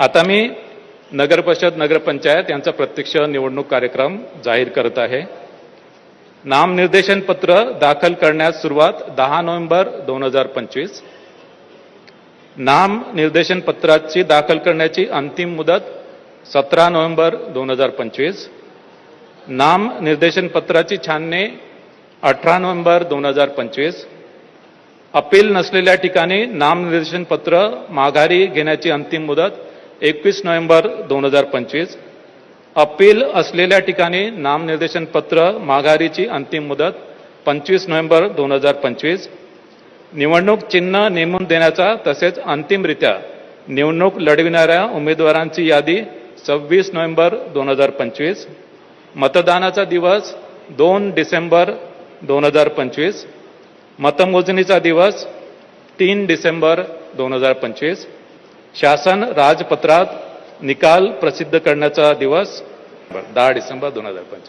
आता मी नगर परिषद नगरपंचायत यांचा प्रत्यक्ष निवडणूक कार्यक्रम जाहीर करत आहे. नामनिर्देशन पत्र दाखल करण्यास सुरुवात 10 नोव्हेंबर 2025. नामनिर्देशन पत्राची दाखल करण्याची अंतिम मुदत 17 नोव्हेंबर 2025. नामनिर्देशन पत्राची छाननी 18 नोव्हेंबर 2025. अपील नसलेल्या ठिकाणी नामनिर्देशन पत्र माघारी घेण्याची अंतिम मुदत 21 नोव्हेंबर 2025. अपील असलेल्या ठिकाणी नामनिर्देशन पत्र माघारीची अंतिम मुदत 25 नोव्हेंबर 2025. निवडणूक चिन्ह नेमून देण्याचा तसेच अंतिमरित्या निवडणूक लढविणाऱ्या उमेदवारांची यादी 26 नोव्हेंबर 2025. मतदानाचा दिवस 2 डिसेंबर 2025. मतमोजणीचा दिवस 3 डिसेंबर 2025. शासन राजपत्रात निकाल प्रसिद्ध करण्याचा दिवस 10 डिसेंबर 2025.